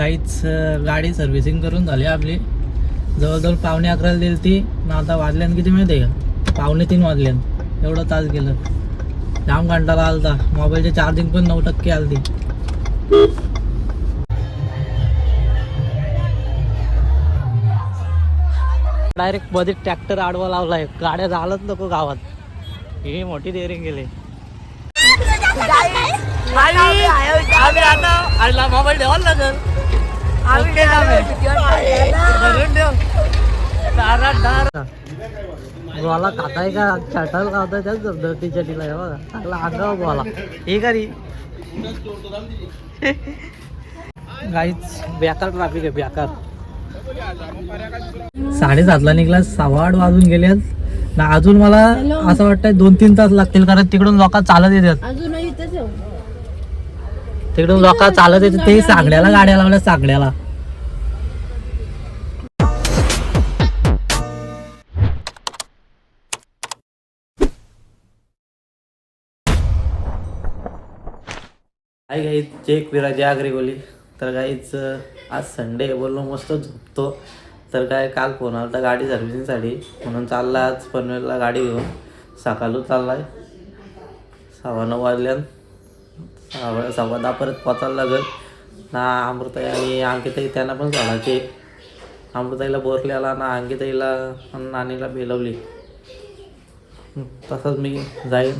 काहीच गाडी सर्व्हिसिंग करून झाली आपली. जवळजवळ 11:45 दिली ती ना. आता वाजल्यान किती माहिती आहे का? 2:45 वाजल्यान. एवढं तास गेलं. जाम घंटाला आलता. मोबाईलचे चार्जिंग पण 9% आलती. डायरेक्ट मध्ये ट्रॅक्टर आडवा लावलाय. गाड्या झालंच नको गावात. ही मोठी डेअरिंग गेली. आता मोबाईल ठेवायला लागल. गोला खाताय का छाटाल खाताय त्याच धरती चटीला आहे बघा. चांगला अंगावर गोला हे करी. गाईच बेकार ट्रॅफिक आहे बेकार. 7:30ला निघला. 8:15 वाजून गेल्यात ना. अजून मला असं वाटतंय 2-3 तास लागतील. कारण तिकडून लोक चालत येतात. तिकडून लोक चालत येतात. ते सांगड्याला गाड्या लावल्या. सांगड्याला आई गाईच चेक विराजी आगरी बोली. तर गाईच आज संडे बोललो मस्त झोपतो. तर काय काल फोन आला तर गाडी सर्व्हिसिंगसाठी म्हणून चालला आज पनवेलला गाडी घेऊन. सकाळून चाललाय. 9:15 वाजल्यान. 10:15 परत पोचायला लागेल ना. अमृताई आणि अंकिताई त्यांना पण सोडायचे. अमृताईला बोरल्याला ना. अंकिताईला आणि नानीला बेलवली. तसंच मी जाईन.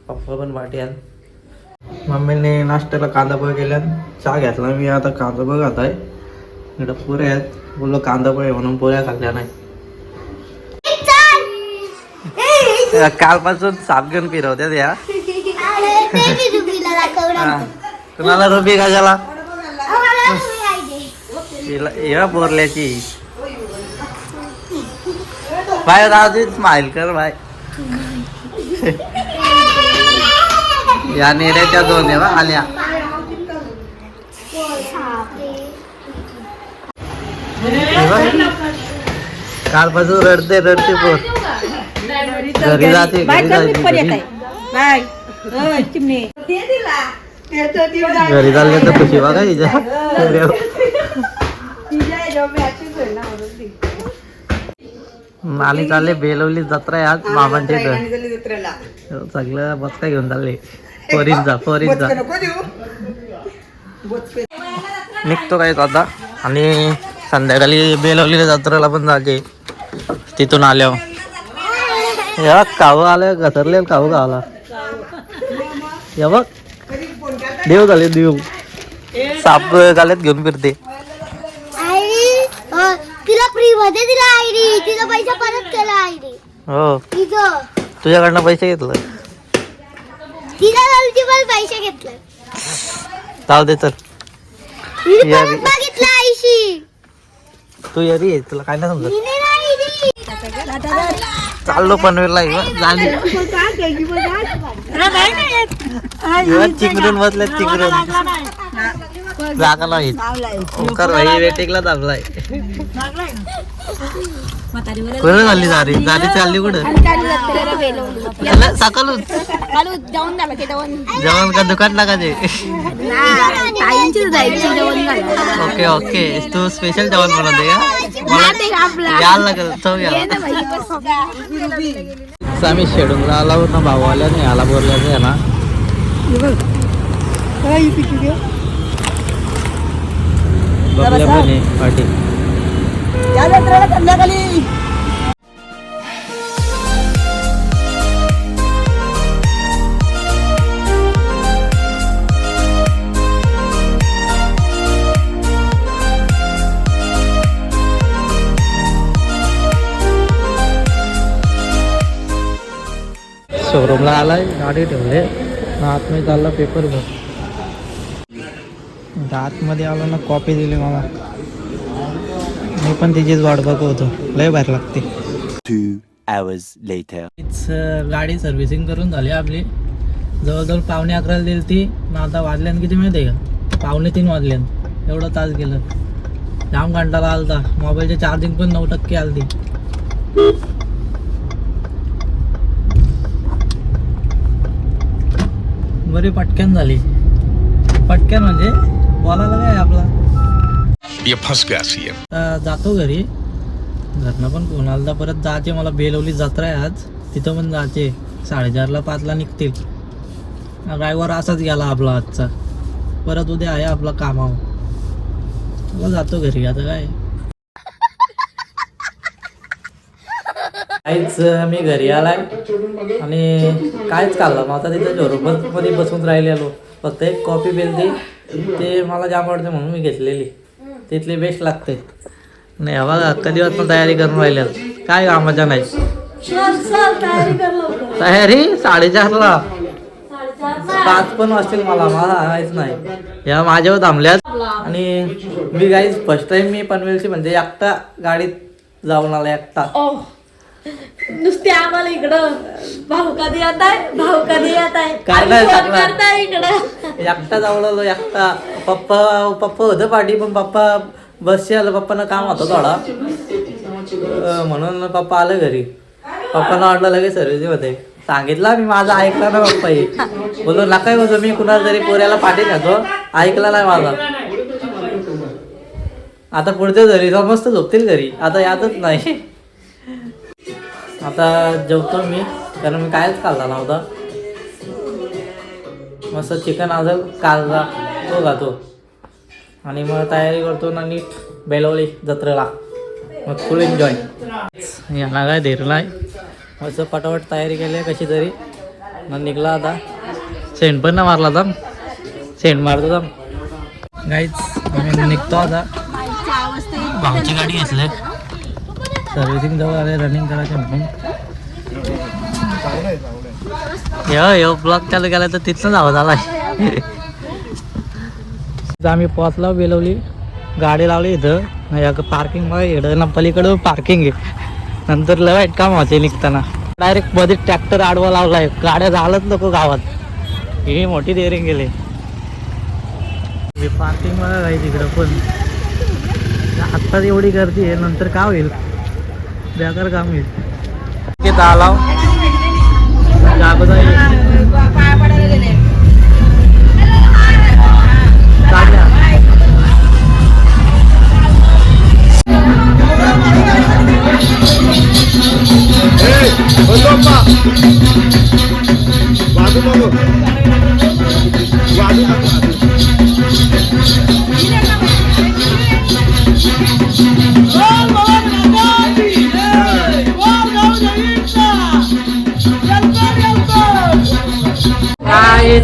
पप्पा पण वाटी आण. मम्मीने नाश्त्याला कांदा पोहे केल्यात. चहा घेतला मी. आता कांदा पोहे खात आहे. इकडं पुऱ्या आहेत. बोललो कांदा पोहे म्हणून पोऱ्या खाल्ल्या नाही. कालपासून साप घेऊन फिरवत्यात या. कुणाला रुबी कशाला? या बोरल्याची बाय. राहू स्माइल कर बाय. या नेड्याच्या 2 आहे आल्या. कालपासून रडते पोर. घरी जाते घरी चालले तर खुशी बघा तिच्या. नाली चालले बेलवली जत्रा आहे आज मामांच्या इथं. सगळं बचका घेऊन चालले. पोरींचा निघतो काय आता. आणि संध्याकाळी बेलवलीला जत्रेला पण जायचे. तिथून आल्यावर या काव आलं घसरले. काव गावला या बघ. देव झाले देव. साप गाल्यात घेऊन फिरते. तिला फ्री मध्ये दिला आयडी. तिला पैसा परत केला आयडी. हो तुझ्याकडनं पैसे घेतलं. तिला पण पैसे घेतले. जाऊ दे तर. मागितलं आईशी. तू यरी आहे. तुला काय नाही समजत. चाललो पनवेलला. चिंगरून बसल्यात. चिंगरून जागा नाही. ओंकार भाई वेटिंगला दाबलाय. कुठे चालली जारी चालली कुठं? सकाळून जेवण का दुकान लागायचे. ओके तू स्पेशल जेवण बनवते का? मला यायला लागेल. चव या. आम्ही शेडूनला आला होता. भाऊ आल्या नाही. आला बोरल्याचं आहे ना. पाठी संध्याकाळी शोरूमला आलाय. गाडी ठेवले ना. आतमध्ये चालला पेपर भर. आतमध्ये आलो ना. कॉपी दिली मला. मी पण तिचीच वाट बघतो. लय बाहेर लागते. 2 hours later. गाडी सर्व्हिसिंग करून झाली आपली. जवळजवळ 11:15 दिली ती ना. आता वाजल्यान किती माहिती आहे का? 2:45 वाजल्यान. एवढं तास गेलं. जाम घंटाला आलता. मोबाईलचे चार्जिंग पण 9% आलती. बरी पटकन झाली. पटकन म्हणजे बोलायला काय आपला. ये फंस गया सी जातो घरी. घरनं पण फोन आला परत जायचे मला. बेलवली जत्रा आहे आज, तिथं पण जायचे. 4:30ला 5ला निघतील. ड्रायव्हर असाच गेला आपला आजचा. परत उद्या आहे आपला कामावर. मला जातो घरी आता काय. काहीच मी घरी आलाय आणि काहीच खाल्लं आता. तिथं झोरोबतमध्ये बसून राहिलेलो. फक्त एक कॉफी पेलती, ते मला जाम आवडते म्हणून मी घेतलेली. तिथली बेस्ट लागते. नाही बघा कधी वाजता तयारी करून राहिल्या. काय कामाच्या नाही. तयारी 4:30ला. 5 पण वाजतील मला माहीत नाही. या माझ्यावर थांबल्यात. आणि मी गाईज फर्स्ट टाइम मी पनवेलची म्हणजे एकटा गाडीत जाऊन आला. एकटा नुसते आम्हाला इकडं भाऊ कधी येत आहे, भाऊ कधी येत आहे, काय नाही करताय इकडं. एकटा जाऊन आलो. एकटा. पप्पा होतं पाठी, पण पप्पा बसशी आलं. पप्पांना काम होतं थोडा, म्हणून पप्पा आलं घरी. पप्पांना वाटलं लगेच सर्व्हिसिंग होते. सांगितलं मी, माझा ऐकला ना पप्पा. बोललो नका बोलतो मी कुणाला तरी पोऱ्याला पाठी घातो. ऐकला नाही माझा. आता पुढच्या घरी मस्त झोपतील घरी. आता यातच नाही. आता जेवतो मी, कारण मी कायच खाल्ला नव्हता. मस्त चिकन असेल कालचा तो खातो आणि मग तयारी करतो ना नीट बेलवली जत्रेला. मग फुल एन्जॉय. यांना काय धीरला आहे. मस्त पटापट तयारी केली कशी तरी. मग निघला आता. सेंट पण ना मारला दम. सेंट मारतो दम. गाईच आम्ही निघतो आता. भाऊची गाडी घेतली. सर्व्हिसिंग जवळ आले. रनिंग करायचे म्हणून यो ब्लॉक चालू केला तर तिथनं जावं झालाय. आम्ही पोचला बेलवली. गाडी लावली इथं पार्किंग बघा. इकडं ना पलीकडं पार्किंग आहे. नंतर लय वाईट काम व्हायचे निघताना. डायरेक्ट मध्ये ट्रॅक्टर आडवा लावलाय. गाड्या झालंच नको गावात. ही मोठी डेअरिंग गेली. पार्किंग बघा काही तिकडं पण. आत्ताच एवढी गर्दी आहे, नंतर काय होईल. बेकार काम होईल. आला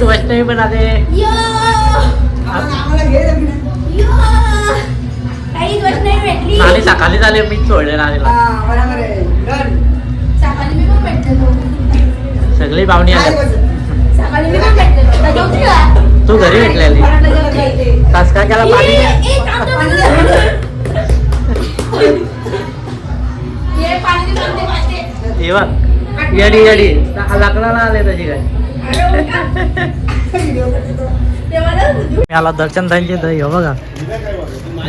तू वैष्णवी बना दे. आणि सकाळी झाले मी सोडले नाणीला. सगळी पाहुणी आली. तू घरी भेटलेली. तास काय केला पाणी. येडी येडी लाकडाला आले तशी काय. याला दर्शन त्यांचे दही बघा.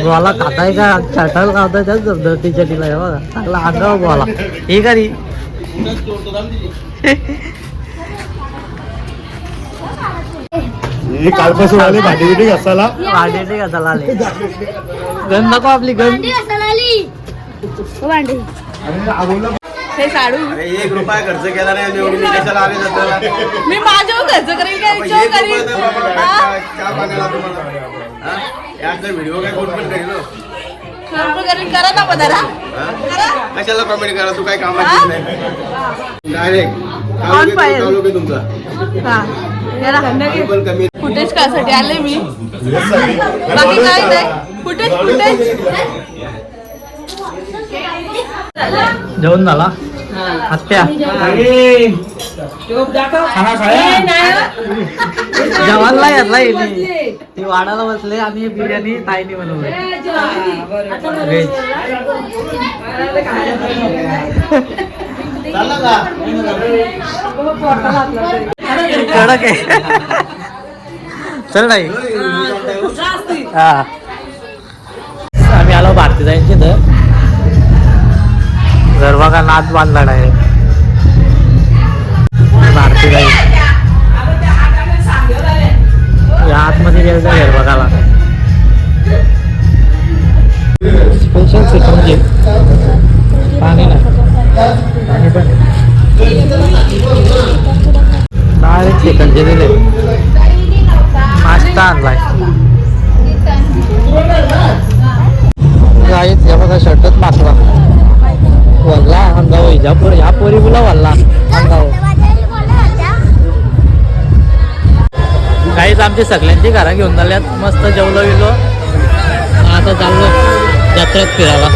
गोला खाताय का छाटायला खाताय त्याच धरती चटीला हे बघा. चांगला अंगावर गोला हे करी. कालपासून आले भांडी बिटी घासायला. भांडी घासायला आले. गण नको आपली गण. हे साडू 1 रुपया खर्च केला नाही. एवढी मी कशाला आले जाताना. मी माझ्यावर खर्च करेल काय विचार करेल. व्हिडिओ काय कोण पण करेल. करा ना पदारा. कशाला कमेंट करा. तू काय कामाची नाही. डायरेक्ट तुमचा कमी. फुटेज कासाठी आले मी. बाकी काय नाही. फुटेज जेवण झाला. आत्या जेवणला घेतला. ती वाढायला बसले आणि बिर्याणी ताईने बनवली. कडक आहे. चल नाही. हा आम्ही आलो भारती जायचे तर घर बघा. नाच बांधला आहे भारती जाई. या आतमध्ये गेलं घर बघायला. ह्या पोरी बोला वाला काहीच आमची सगळ्यांची घरा घेऊन झाल्यात मस्त जेवलो विलो आता चाललो जत्रेत फिरायला.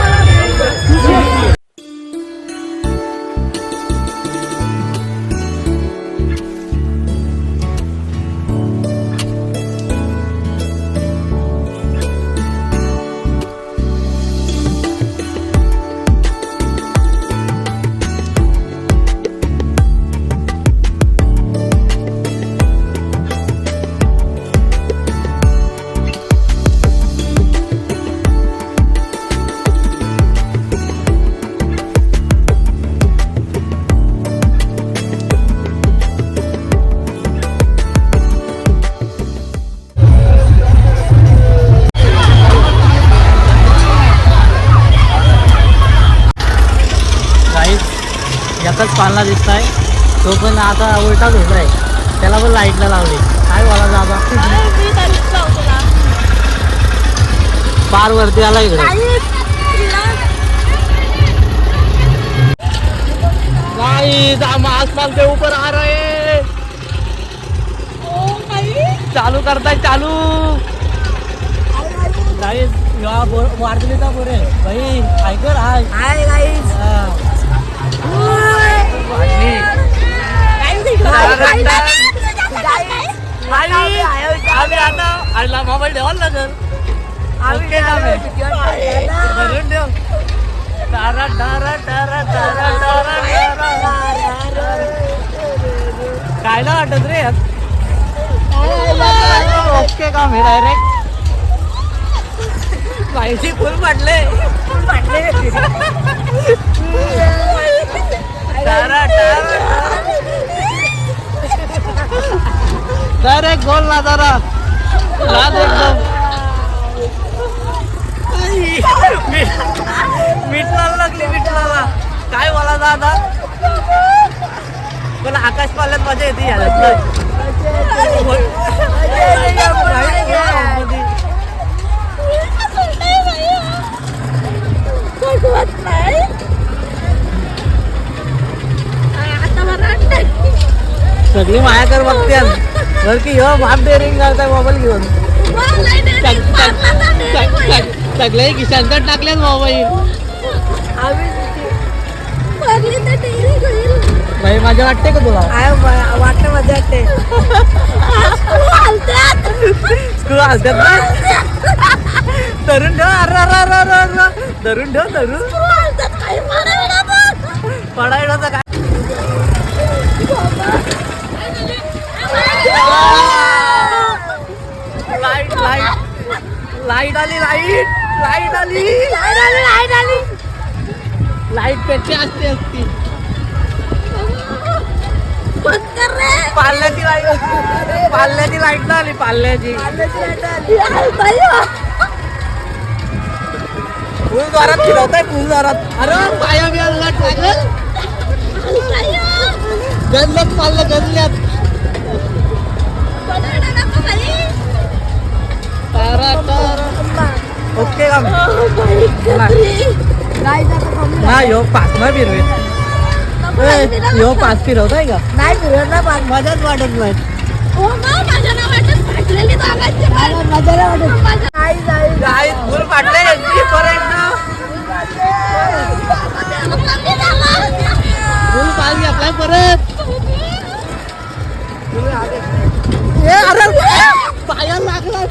एकच पालना दिसत आहे तो पण आता उलटाच होत आहे त्याला पण लाईटला लावली काय बोला दादा पार वरती आला इकडे आसमान के ऊपर आ रहे चालू करताय चालू वारकरीचा पोरे भाई ऐकर हाय गाईस मोबाईल ठेवाल लागल काय ना वाटत रे ओके काम हे डायरेक्ट पाहिजे फुल पडले डायरेक्ट गोल ना जरा लाद एकदम मिठला लागली मिठला काय बोला दादा पण आकाश पाल्यात मजा येते याच्यात सगळी मायाकर बघते बरं की ह्यो भाप डेअरिंग करताय मोबाईल घेऊन सगळे किशांकडे टाकलेत मोबाईल भाई मजा वाटते का तुला वाटतं मजा वाटते स्कूल हलतात ना तरुण ठेव तरुण ठेव तरुण पडायचं काय लाईट लाईट लाईट आली लाईट आली लाईट पेटली असती पाल्याची लाईट ना आली पाल्याची फुल जोरात फिरवताय फुल जोरात अरे पाया बिया लागलं गजल्यात पाल्लं गजल्यात ओके का नाही ह्यो पाच ना फिरवे ह्यो पाच फिरवताय का नाही फिरत ना पाच मजाच वाटत नाही काय फुल फाटले फुल पाच घेतलाय परत अरे पाया लागला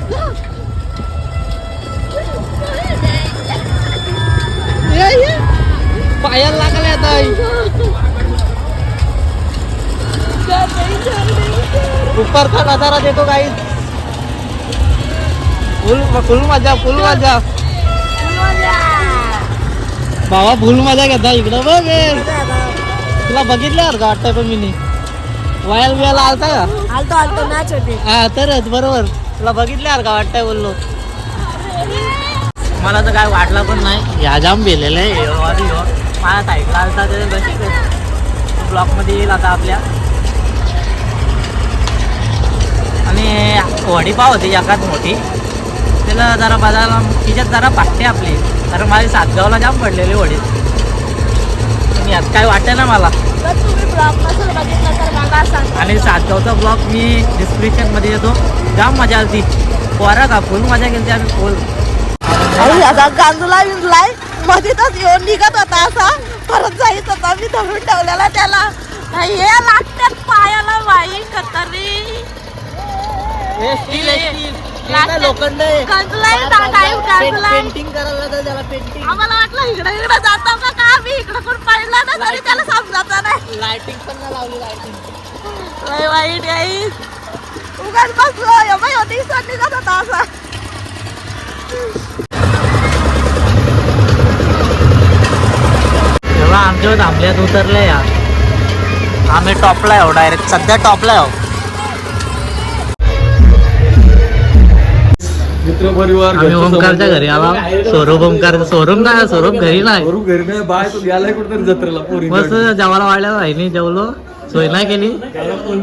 पायाला लागले आता ऊपर का नजारा देखो गाइस फुल मजा बाबा फुल मजा घेता इकडं बघ तुला बघितलं यार का वाटतंय पण मी वयाला आलता का आलतो मॅच होती हा तरच बरोबर तुला बघितलं यार का वाटतंय बोललो मला तर काय वाटलं पण नाही या जाम बेलेलं आहे माझ्या साईडला आलता ते ब्लॉक मध्ये येईल आता आपल्या आणि वडीपाव होती एकाच मोठी त्याला जरा बघायला तिच्यात जरा पाटते आपली कारण माझी सातगावला जाम पडलेली वडी आणि आज काय वाटतं ना मला. तर तुम्ही ब्लॉग नसेल बघितलं तर मला सांगा. आणि सातगावचा ब्लॉग मी डिस्क्रिप्शनमध्ये येतो. जाम मजा आली पोरा का फुल मजा केली आम्ही फुल. आणि आता गांजूला विंजलाय मध्येच येऊन निघत होता असा परत जायचं होता. मी धरून ठेवलेला त्याला. हे लागतात पायाला बाई कतरी लोखंड पेंटिंग करायला त्याला पेंटिंग. आम्हाला वाटलं इकडे इकडे जातो का मी इकडे कोण पाहिलं ना तरी त्याला समजत नाही. लाइटिंग पण नाही लावली लाइटिंग. लय वाईट आहे. उगाच बसलो बाई होती निघत होता असा. तेव्हा आमच्यावर थांबल्यात उतरले या. आम्ही टॉपला आहो डायरेक्ट सध्या टॉपला आहो. मित्र परिवार आम्ही ओमकारच्या घरी आला. सौरभ ओमकार सौरभ नाही सौरभ घरी नाही घरी नाही बाय तू गेलाय कुठेतरी जत्रेला पोरी मस्त जेवायला वाढल्या राहिली जेवलो सोय नाही केली.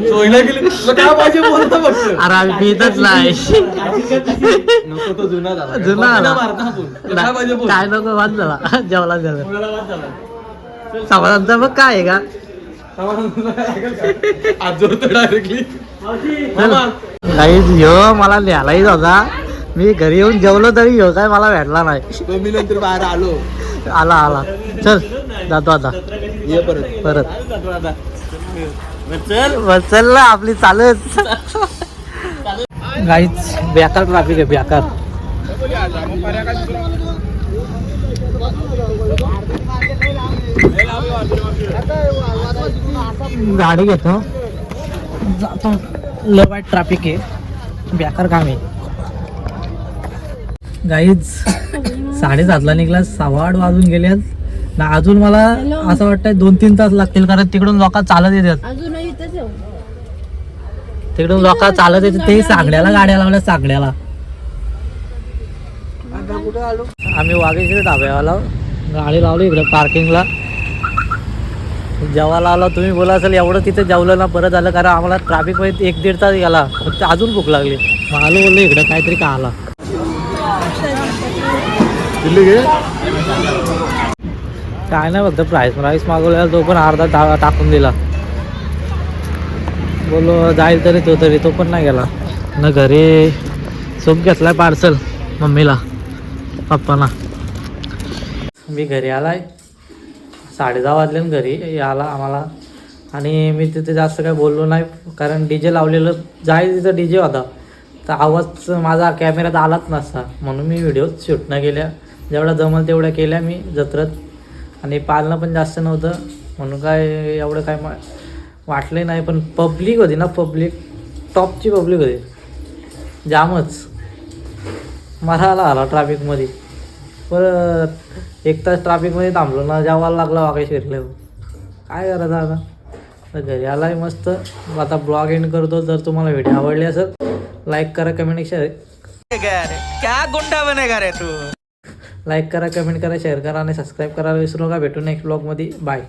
सोयला गेली तुला काय पाहिजे बोलता फक्त. अरे आम्ही पितच नाही. नको तो जुना झाला जुना झाला. मारता आपण. तुला काय पाहिजे बोल. काय नको वाद झाला जेवला झाला. समाधानचा मग काय आहे का आज जोडतो डायरेक्टली. काहीच ह्यो मला लिहायलाही होता. मी घरी येऊन जेवलो तरी ह्यो काय मला भेटला नाही. मी नंतर बाहेर आलो. आला चल जातो आता ये परत चल ना आपली चालत. गाईच बेकार ट्रॅफिक आहे बेकार. गाडी घेतो जातो. लय वाईट ट्रॅफिक आहे बेकार काम आहे. गाईच 7:30ला निघला 8:15 वाजून गेल्यात ना. अजून मला असं वाटतंय 2-3 तास लागतील कारण तिकडून लोक चालत येतात. तिकडून लोक चालत येतात ते सागड्याला गाड्या लावल्या सागड्याला. आम्ही वाघेश्वरी ढाब्याला गाडी लावली इकडे पार्किंगला. जेवायला आला तुम्ही बोला असेल एवढं तिथे जेवलं ना परत आलं कारण आम्हाला ट्रॅफिक मध्ये 1-1.5 तास गेला. अजून भूक लागली मग आलो बोललो इकडे काहीतरी का आला. काय नाही फक्त प्राईस मागवलेला तो पण अर्धा टाकून दिला. बोलो जाईल तरी तो पण नाही गेला ना. घरी सूप घेतलाय पार्सल मम्मीला पप्पांना. मी घरी आलाय 10:30 वाजले घरी आला आम्हाला. आणि मी तिथे जास्त काय बोललो नाही कारण DJ लावलेलं जाईल तिथं DJ होता तर आवाज माझा कॅमेऱ्यात आलाच नसता म्हणून मी व्हिडिओ शूट न केल्या. जेवढा जमल तेवढ्या केल्या मी जत्रत. आणि पालणं पण जास्त नव्हतं म्हणून काय एवढं काय वाटले नाही. पण पब्लिक होती ना पब्लिक टॉपची पब्लिक होती जामच. मरायला आला ट्रॅफिकमध्ये. परत 1 तास ट्रॅफिकमध्ये थांबलो ना जेवायला लागला वाघेश्वरीला. काय करायचं आता तर घरी आलाय मस्त. आता ब्लॉग एंड करतो. जर तुम्हाला व्हिडिओ आवडली असेल लाईक करा कमेंट शेअर. क्या गुंडा बनेगा रे तू. लाईक करा कमेंट करा शेअर करा आणि सबस्क्राईब करायला विसरू नका. भेटू नेक्स्ट ब्लॉगमध्ये. बाय.